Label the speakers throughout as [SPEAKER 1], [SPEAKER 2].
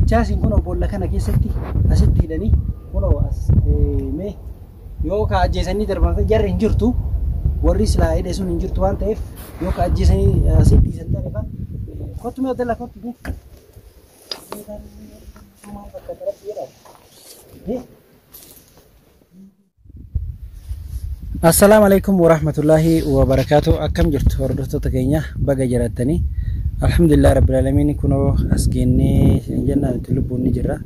[SPEAKER 1] dachaasin kun boolla kana keessatti asitti hidhanii kun as mee yoo ka ajjeesanii darban jarri hin jirtu warri silaa hidhe sun hin jirtu waan ta'eef yoo ka ajjeesanii asitti dhiisan ta'e kan kottu mee Abdallah kottu Assalamu alaikum warahmatullahi wabarakatuh. Akkam jirtu hordoftoota keenya baga jiraatanii alhamdulillah rabbil alamin kuno asgeenne jannatu lubbuun ni jira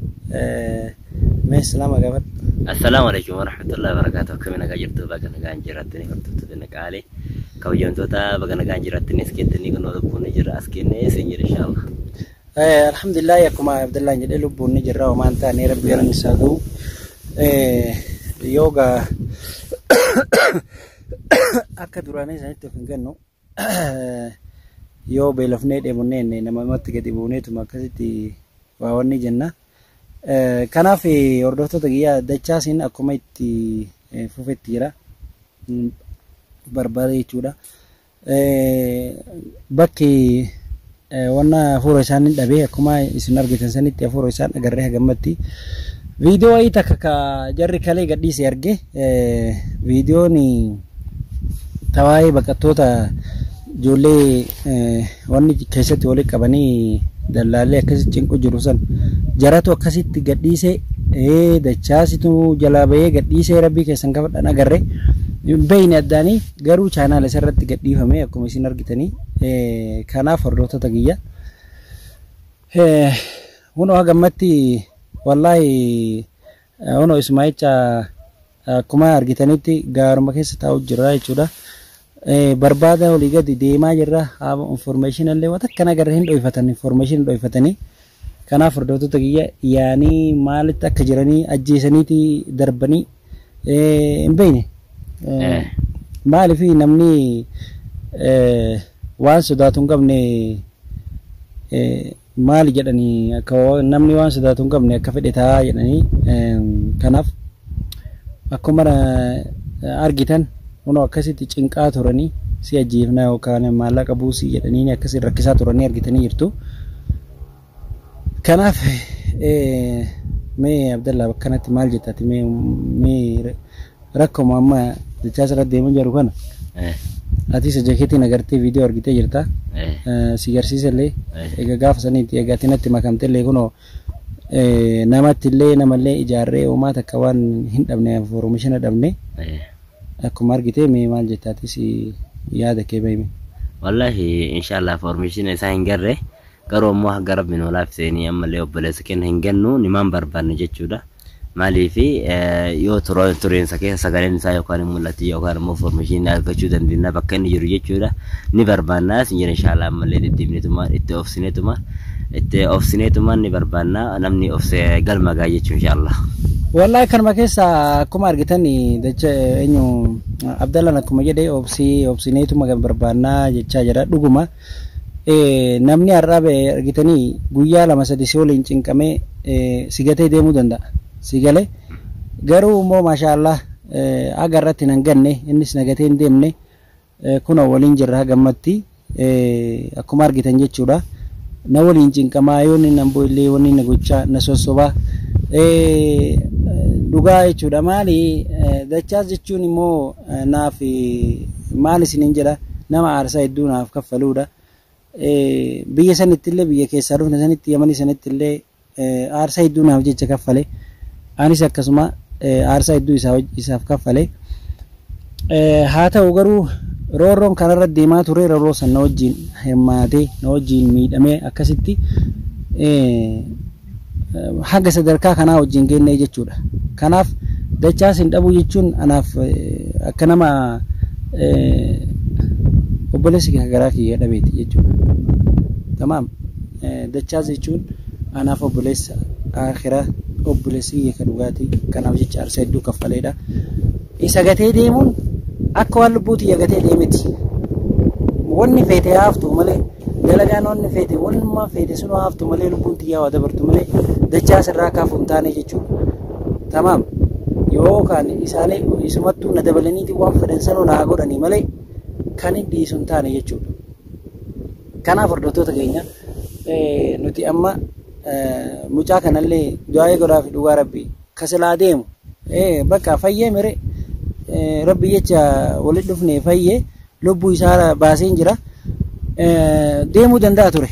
[SPEAKER 1] mee salaama gabat
[SPEAKER 2] assalamu alaikum warahmatullahi wabarakatuh. Akkam nagaa jirtu baga nagaa jiraatanii hordoftoota naqaalee kabajamtoota baga nagaa jiraatanii askeettanii kuno lubbuun ni jira asgeenne isin jira inshallah
[SPEAKER 1] alhamdulillah yakuma Abdullah jedhe lubbuun ni jira waan ta'ani rabbi garan isaa ga'u yoga akka duraanii sanitti of hin gannu yoo beelofnee deemnee namatti gadi buuneetuma akkasitti waa wanni jenna kanaaf hordoftoota kiyya dachaasin akkuma itti fufetti jira barbaade jechuudha bakki wanna hafuura isaanii dhabee akkuma isin argitan sanitti hafuura isaan agarree hagammatti video ay takka jarri kale gadhiise arge video ni tawaay baqattoota ijoollee wanni keessatti wali qabanii dallaalee akkasitti cinqu jiru san jaratu akkasitti gadhiise dachaasitu jalaa bahee gadhiise rabbii keessan qabadhan agarre bayni addaanii garuu chaanaal isarratti gadhiifame akkuma isin argitanii kanaaf hordoftoota kiyya huno hagammatti wallahi ono ismaa'icha akkuma argitanitti gaaruma keessa taa'u jira jechuudha barbaada olii gadi deemaa jirra information illee waan akkana agarre hin dhoofatan information dhoifatanii kanaaf hordoftoota kiyya yaanii maalitti akka jiranii ajjeesaniiti darbanii hin beekne maaliif namni waan sodaatu hin qabne maali jedhanii akka namni waan sodaatu hin qabne akka fedhe taa jedhanii kanaaf akkuma argitan huno akkasitti cinqaa turanii si ajjeefna yookaan maallaqa buusii jedhanii akkasitti rakkisaa turanii argitanii jirtu kanaaf mee Abdallah bakkanatti maal jettati mee rakkoo amma dachaas irratti deemaa jiru kana ati isa jakeetiin agartee video argitee jirta si garsiisallee egaa gaafa saniitti egaa tinatti makamtellee kuno namatti illee namallee ijaarree uumaa takka waan hin dhabne information dhabne akkuma argitee mee maal jettaati si yaada kee beeyme
[SPEAKER 2] wallahi inshallah information isaa hin garre garuu ammoo gara binoolaaf seenii ammallee obboleessa kenna hin gannu nimaan barbaanne jechuudha maaliifi yoo tureensa keessa sagaleen isaa yookaan mul'atti yookaan immoo information argachuu dandeenya bakka inni jiru jechuudha ni barbaannaa sinjira inshallah ammallee deddeebineetuma itti ofsineetuma ni barbaannaa namni ofsee galma gaa jechuu inshallah
[SPEAKER 1] wallahi kanuma keessa akkuma argitan dacha eenyu Abdallah akkuma jedhe ofsineetuma barbaannaa jechaa jira dhuguma namni arrabe argitanii guyyaa lama sadii si waliin cinqamee sigatee deemuu danda'a sigale garuu immoo maashaallah agarratti nan ganne innis nagatee hin deemne kuna waliin jirra gammatti akkuma argitan jechuudha na waliin cinqamaa yoo inni nan boillee wanni na gochaa na sossobaa dhugaa jechuudha maali dachaas jechuun immoo naaf maal isiniin jedha nama aarsaa hedduu naaf kaffaluudha biyya sanitti illee biyya keessaa dhufne sanitti yamanii sanitti illee aarsaa hedduu naaf jecha kaffale anis akkasuma aarsaa hedduu isaaf kaffale haa ta'u garuu roorroon kanarra deemaa ture roorroo san na wajjin hirmaatee na wajjin miidhamee akkasitti haga sadarkaa kanaa wajjin geennee jechuudha kanaaf dachaas hin dhabuu jechuun anaaf akka nama obboleessi garaa kiyya dhabeeti jechuudha tamaam dachaas jechuun anaaf obboleessa akhiraa obboleessi kiyya ka dhugaatii kanaaf jecha aarsaa hedduu kaffaleedha isa gatee deemuun akka waan lubbuuti gatee deemeti wanni feete haaftu malee dalagaan wanni feete wanuma feete sun haaftu malee lubbuuti yaa dabartu malee dachaas irraa kaafuun taane jechuudha tamaam yookaan isaanii isumattuu na dabalaniiti waan fedhan sanuu naa godhanii malee kan hin dhiisun taane jechuudha kanaaf hordoftoota keenya nuti amma mucaa kanallee du'aa godhaaf dhugaa rabbi kasilaa deemu bakka fayyee mere rabbi jecha walitti dhufne fayyee lubbuu isaa baaseen jira deemuu danda'a ture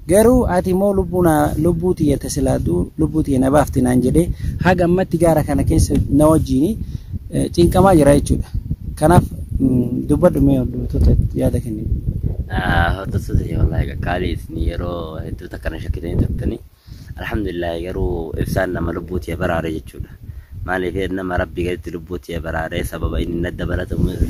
[SPEAKER 1] garuu ati immoo lubbuu tiyya tasilaaduu lubbuu tiyya na baafti naan jedhee haga ammatti gaara kana keessa na wajjiin cinqamaa jira jechuudha kanaaf dubbadhu mee hordoftoota yaada kenni.
[SPEAKER 2] Hordoftoota wallahi qaqqaalii isin yeroo hedduu takkana shakkitanii turtanii alhamdulillah garuu ibsaan nama lubbuu tiyya baraare jechuudha. Maaliif nama rabbi gaditti lubbuu tiyya baraare sababa inni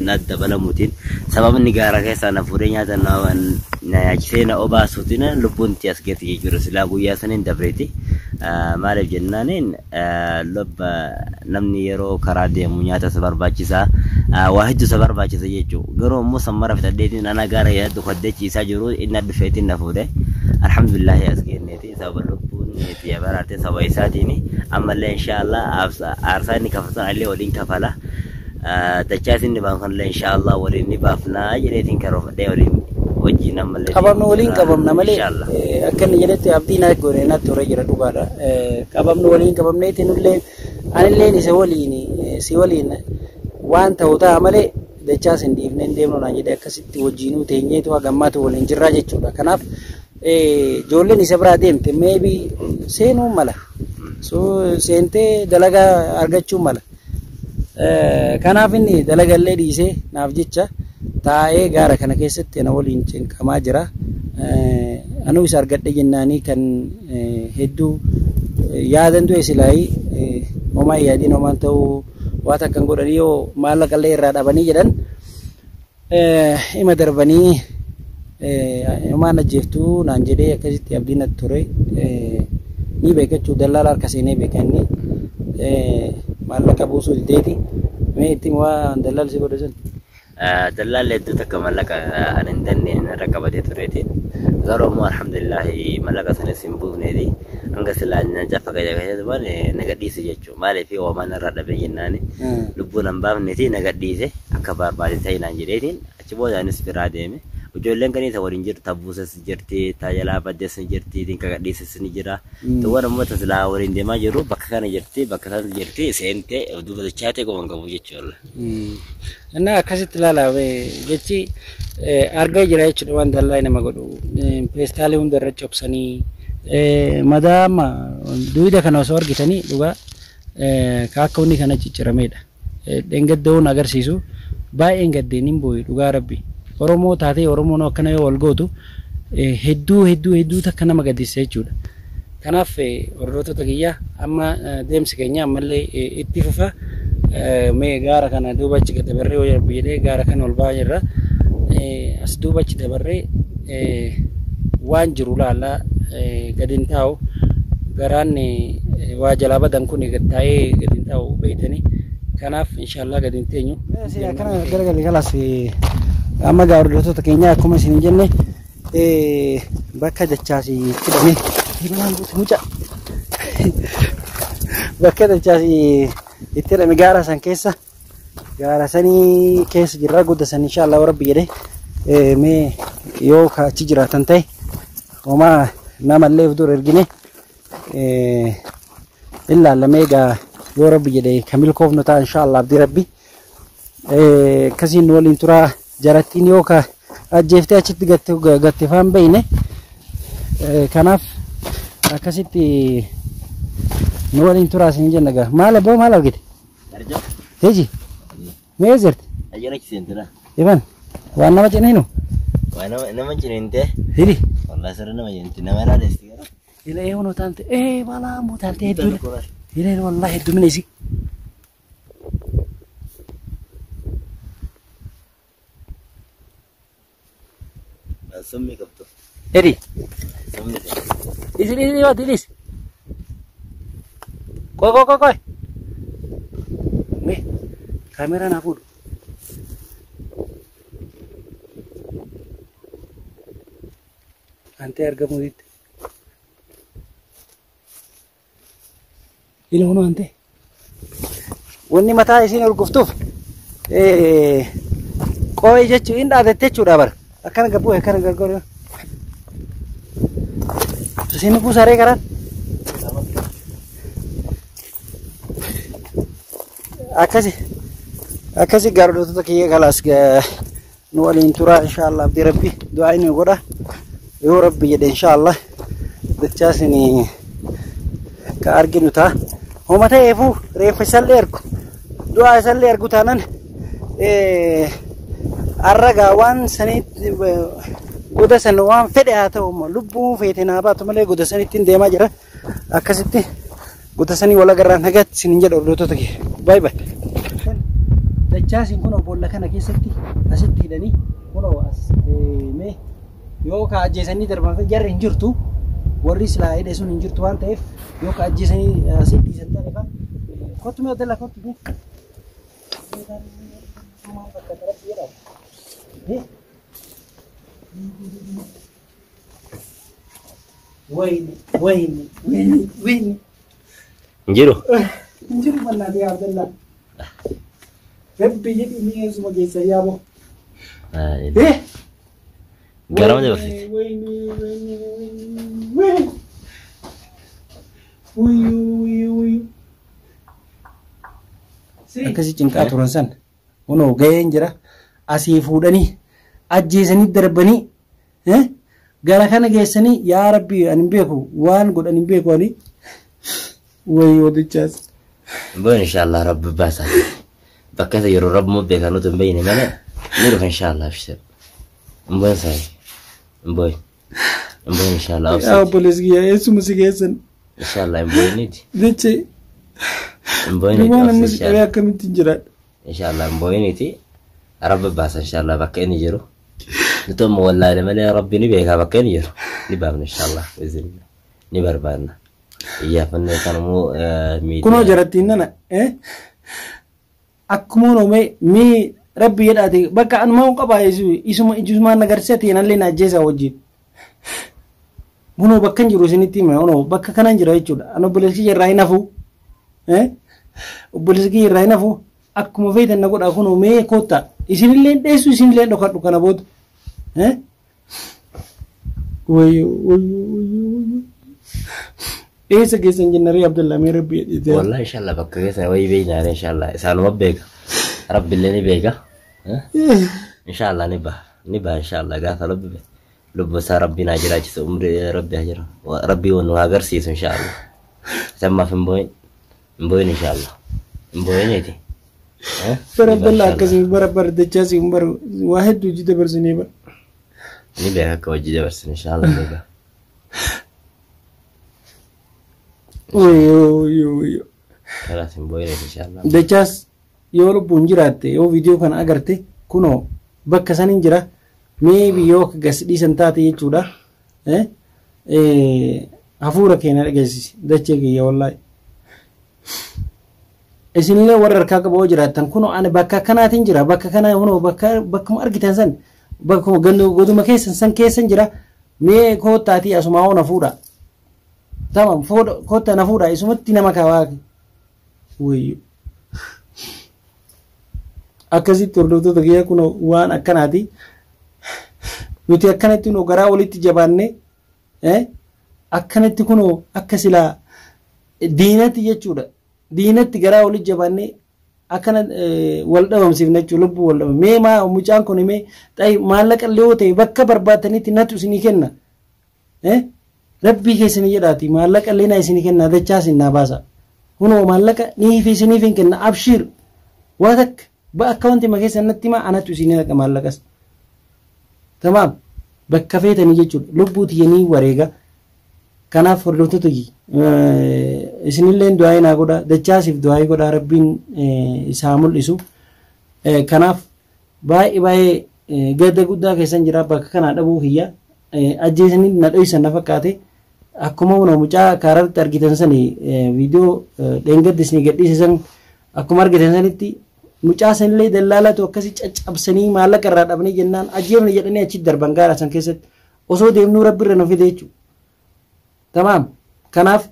[SPEAKER 2] naddabalamuutiin sababa inni gaara keessaa na fuudhee nyaata na yaachisee na obaasuutiin lubbuun tiyya as geetti jechuudha. Silaa guyyaa saniin dabreeti. Maaliif jennaaniin namni yeroo karaa deemu nyaata isa barbaachisaa waa hedduu isa barbaachisa jechuudha. Garuu immoo sammara fitadheetiin ana gaara yaaddu koddechiisaa jiru inni dhufeetiin na fuudhee alhamdulillah as geenneeti sababa lubbuun tiyya baraarte sababa isaatiin ammallee inshallah aarsaa inni kafatan illee waliin kafala dachaas inni baan kanillee inshallah waliin ni baafnaa jedheetiin karoofadhee waliin wajjin ammallee
[SPEAKER 1] qabamnu waliin qabamna malee akka inni jedhetti abdiin akka godhee natti horee jira dhugaadha qabamnu waliin qabamneetiin illee anillee isa waliin si waliin waan ta'u ta'a malee dachaas hin dhiifne hin deemnu naan jedhee akkasitti wajjiinuu teenyeetu hagammaatu waliin jirraa jechuudha kanaaf ijoolleen isa biraa deemte maybe seenuu mala so seentee dalagaa argachuu mala kanaaf inni dalagallee dhiisee naaf jecha taa'ee gaara kana keessatti ana waliin cinqamaa jira anuu isa argadhe jennaanii kan hedduu yaadan du'e silaayii homaa yaadiin homaan ta'uu waa takkan godhanii yoo maallaqallee irraa dhabanii jedhan ima darbanii homaan ajjeeftuu naan jedhee akkasitti abdiin natti ture ni beekachuu dallaala harka seenee beekanni maallaqa buusuu diddeeti mee ittiin waan dallaala si godhe sun
[SPEAKER 2] dallaalli hedduu takka maallaqa an hin dandeenye irra qabatee tureetiin garuu immoo alhamdulillah maallaqa sanis hin buufneeti hanga silaa jafa qajeelchatumaan nagadhiise jechuudha maaliif oomaan irraa dhabe jennaani lubbuun hin baafneeti nagadhiise akka barbaade ta'e naan jedheetiin achi boodaanis biraa deeme ijoolleen kan isa waliin jirtu tabbuusas jirti tajaajilaa baddees ni jirti dinka gadhiisas ni jira tuwwan ammoo tasilaa waliin deemaa jiru bakka kana jirti bakka sana jirti seentee duuba dachaatee qoman qabu jechuudha.
[SPEAKER 1] Innaa akkasitti ilaalaa jechi argaa jira jechuudha waan dallaa nama godhu peestaalee hunda irra cobsanii madaama duwida kana osoo argitanii dhugaa akka inni kana ciccirameedha. Dheengaddoon agarsiisu baay'een gaddeen hin booyi dhugaa rabbi. Oromoo taatee Oromoon akkana yoo wal gootu hedduu takka nama gaddisiisa jechuudha. Kanaaf hordoftoota kiyyaa amma deemsi keenya ammallee itti fufa mee gaara kana duuba achi gad dabarree yoo yarbu jedhee gaara kana ol ba'aa jirra as duuba achi dabarree waan jiru laallaa gadin taa'u garaan waa jalaa badan kun gad taa'ee gadin taa'u beeytanii kanaaf inshallah gadin teenyu. Kana garagalii kalaas amma gaa hordoftoota keenya akkuma isin jenne bakka dachaasi fidhame balaan guutu muca bakka dachaasi itti hidhame gaara san keessa gaara sanii keessa jirra guddasan inshallah rabbi jedhe mee yoo achi jiraatan ta'e homaa namallee dur ergine ilaallamee gaa yoo rabbi jedhe kamilkoofnu ta'a inshallah abdii rabbi akkasiin waliin turaa jarattiin yoo ka ajjeeftee achitti gattefaan beeyne kanaaf akkasitti nu waliin turaa isin jenna gaa maal abboo maal argite heji mee jirti
[SPEAKER 2] ajjana kiseentira
[SPEAKER 1] iban waan nama cininu
[SPEAKER 2] waan nama cininte
[SPEAKER 1] hili
[SPEAKER 2] wallahi sirna nama cininte nama na desti gara
[SPEAKER 1] ila eewono tante bala mo tante hedduu ila wallahi hedduu minisi
[SPEAKER 2] Summi kaptu.
[SPEAKER 1] Eri.
[SPEAKER 2] Summi.
[SPEAKER 1] Ini wat ini. Koi. Nih, kamera nafu. Ante harga murid. Ini hono ante. Wanni mata isin urguftuf. Koi jechu inda adette chudabar. Akan gabu akan gargor. Sini ku sare karan. akkasi gaardotota kiyya kalaas nu waliin tura inshallah abdi rabbi du'aa inni godha yoo rabbi jedhe inshallah dachaasini ka arginu ta'a homa ta'eefu reeffa isallee ergu du'aa isallee ergu taanan arragaa waan saniitti goda san waan fedhe haa ta'u lubbuun feete naa baatu malee goda sanittiin deemaa jira akkasitti goda sanii wal agarraan nagaatti isin jedha hordoftoota kee bye bye. Dachaasin kun boolla kana keessatti asitti hidhanii kun as mee yoo ka ajjeesanii darban jarri hin jirtu warri silaa hidhe sun hin jirtu waan ta'eef yoo ka ajjeesanii asitti dhiisan ta'eef kottu mee dalla kottu Wayne
[SPEAKER 2] Injiru
[SPEAKER 1] mana dia Abdullah Rabbi jadi ini semua jasa ya bo
[SPEAKER 2] garam aja bersih
[SPEAKER 1] akkasi cinqaa turan san kunoo ga'een jira asii fuudhanii ajjeesanii darbanii gara kana geessanii yaa rabbi ani beeku waan godhan hin beeku ani wayyo dichaas
[SPEAKER 2] boy inshallah rabbi basa bakka yero rabb mo beeka no tumbe ni mana ni ro inshallah fishir boy sai boy inshallah
[SPEAKER 1] ya police giya yesu musigesan
[SPEAKER 2] inshallah boy ni
[SPEAKER 1] dice
[SPEAKER 2] boy ni
[SPEAKER 1] ya kamiti jira
[SPEAKER 2] inshallah boy ni ti rabbi basa inshallah bakka ni jiro نتوم والله لما ربي نبيك بكين ير نباب إن شاء الله بإذن الله نبار بارنا إياه فنّي كانوا مو ميت
[SPEAKER 1] كنوا جرتيننا أكملوا مي ربي يدعي بكا أن ما هو كبا يسوع يسوع ما نقرسيتي نالي نجيزا وجد منو بكن جروسي نتيمة أنا بكا كنا جرا يجود أنا بوليسكي جراي نفو بوليسكي جراي نفو أكمل فيت النقود أكونوا مي كوتا يسيلين ديسو يسيلين دكتور كنا بود ويو ايه سكيسن جنري عبد الله مي ربي
[SPEAKER 2] والله ان شاء الله بك كيسن وي بينا ان شاء الله سالو مبيك رب اللي نبيك ان شاء الله نبا ان شاء الله قاث ربي لبس ربنا جراج عمر ربي اجر ربي ونو غرسيس ان شاء الله سما في مبوين ان شاء الله مبوين ايتي
[SPEAKER 1] فرب الله كزي بربر دجاسي عمر واحد وجد برسني با
[SPEAKER 2] نبيك كوجي بس ان شاء الله نبا
[SPEAKER 1] ويو
[SPEAKER 2] خلاص مبوين ان شاء الله
[SPEAKER 1] دجاس يورو بونجرات يو فيديو كان اغرتي كنو بك سنين جرا maybe yoo gasdhiisan taate jechuudha hafuura keenya dhageessisi dachee kiyya wallahi isinillee warra harkaa qaboo jiraattan kunoo ani bakka kanaatiin jira bakka kanaa kunoo bakkuma argitan san bakkuma goduma keessan san keessan jira mee koottaatii asumaa hoo na fuudha tamam koottaa na fuudha isumatti nama kaawaa wayyo akkasitti hordoftoota kiyya kunoo waan akkanaati nuti akkanatti nu garaa walitti jabaanne akkanatti kunoo akka silaa diinatti jechuudha diinatti garaa walitti jabaanne akkana wal dhabamsiifna jechuudha lubbuu wal dhabame mee maa mucaan kun mee xayi maallaqa illee yoo ta'e bakka barbaadanitti natu isinii kenna rabbii keessanii jedhaati maallaqa illee naa isinii kenna dachaas innaa baasa kunoo maallaqa niifi isiniif hin kenna abshiir waa takka bakka wanti ma keessan natti maa anatu isinii naqa maallaqas تمام بكفيتني يجول لبوتي يني وريغا كنا فردوتوتي اسن اللين دعاينا غدا دچاسف دعاي غدا ربين اسامل اسو كنا باي غدا غدا كيسن جرا بك كنا دبو هيا اجيسني ندويسن نفقاته akkuma wono mucaa kaarratti argitan sani video dhengaddisni gadhiisan akkuma argitan sanitti mucaa sanillee dallaalatu akkasi caccabsanii maallaqa irraa dhabanii jennaan ajjeefne jedhanii achi darban gaara san keessatti osoo deemnuu rabbi irra nu fide jechuudha. Tamaam kanaaf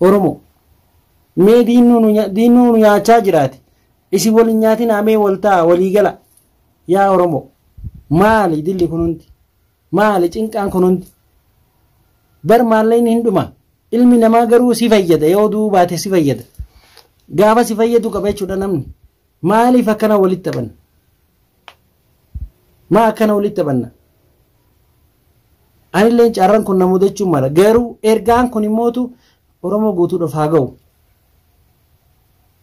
[SPEAKER 1] Oromoo mee diinuu nu nyaachaa jiraate isin waliin nyaatiin amee wal ta'a walii gala yaa Oromoo maali dilli kunuunti maali cinqaan kunuunti bar maalleen hin dhuma ilmi namaa garuu si fayyada yoo duubaate si fayyada gaafa si fayyadu qaba jechuudha namni. Maaliif akkana walitti taphanna? Maa akkana walitti taphanna? Anillee carraan kun na mudachuu mala. Garuu ergaan kun immootu Oromoo guutuudhaaf haa ga'u.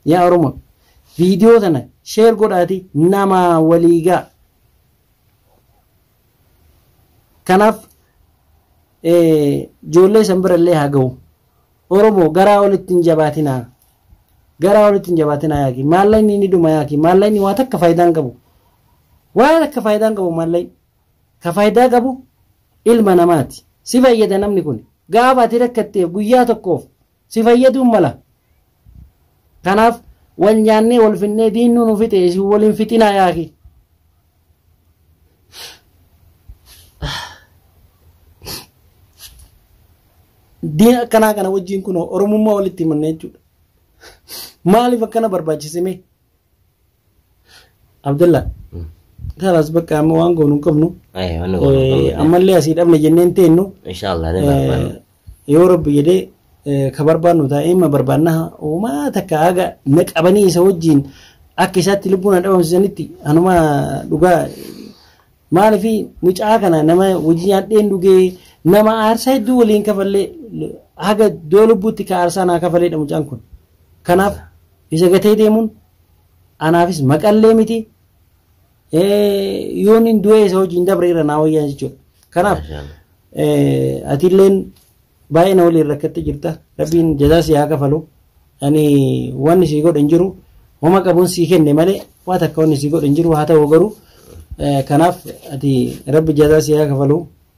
[SPEAKER 1] Yaa Oromoo viidiyoo tana sheer godhaati nama walii ga'a. Kanaaf ijoollee san birallee haa ga'u. Oromoo garaa walitti hin jabaatinaa. Garaa walitti hin jabaatinaa yaaki. Maallaqni ni dhuma yaaki. Maallaqni waan akka faayidaan qabu. Waan akka faayidaan qabu maallaqni. Ka faayidaa qabu ilma namaati. Si fayyada namni kun. Gaafa ati rakkattee guyyaa tokkoof si fayyaduu mala. Kanaaf wal nyaannee wal finnee diinnu nu fite si waliin fitinaa yaaki. Diin akkanaa kana wajjin kun Oromummaa walitti himanne jechuudha. Maaliif akkana barbaachisime? Abdullah. Kalas bakka amma waan goonu qabnu. Ammallee asii dhabne jenneen teennu.
[SPEAKER 2] Inshallah ne barbaanna.
[SPEAKER 1] Yoo Rabbi jedhee ka barbaannu taa'ee ima barbaanna uumaa takka aga naqabanii isa wajjin akka isaatti lubbuun dhabamsiisanitti anuma dhugaa maaliif mucaa kana nama wajjin nyaadheen dhugee nama aarsaa hedduu waliin kafallee haga doo lubbuutti ka aarsaa naa kafaleedha mucaan kun. Kanaaf isa gatee deemuun anaafis maqallee miti. Yoon hin du'e isa wajjin dabreera naa wayyaa jechuudha. Kanaaf atilleen baay'ee na waliin rakkattee jirta. Rabbiin jazaa si haa kafalu. Ani wanni sii godhan jiru homa qabuun sii kenne malee waa takka wanni sii godhan jiru haa ta'u garuu kanaaf ati rabbi jazaa si haa kafalu.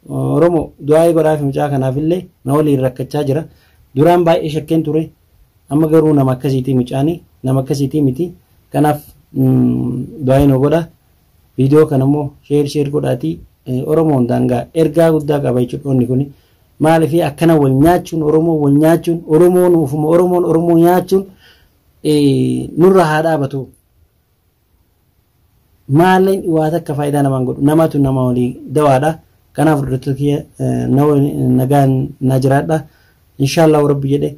[SPEAKER 1] Oromoo du'aa godhaaf mucaa kanaafillee na waliin rakkachaa jira. Duraan baay'ee shakkeen ture. Amma garuu nama akkasiitii mucaanii nama akkasiitii miti. Kanaaf du'aa nu godha. Video kan immoo sheer godhaatii Oromoon daangaa ergaa guddaa qaba jechuudha onni kuni. Maaliif akkana wal nyaachuun Oromoo wal nyaachuun Oromoon ufuma Oromoo nyaachuun nurra haa dhaabatu. Maalleen waan akka faayidaa namaan godhu namatu nama walii dawaadha. Kanaaf fudhattoota kiyya nagaan na jiraadha. Inshallah Rabbi jedhe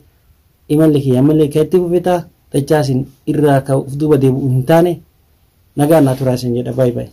[SPEAKER 1] imalli kiyya ammallee katti fufetaa tachaasin irraa ka uf duuba deebi'u hin taane nagaan na turaasin jedha. Bye bye.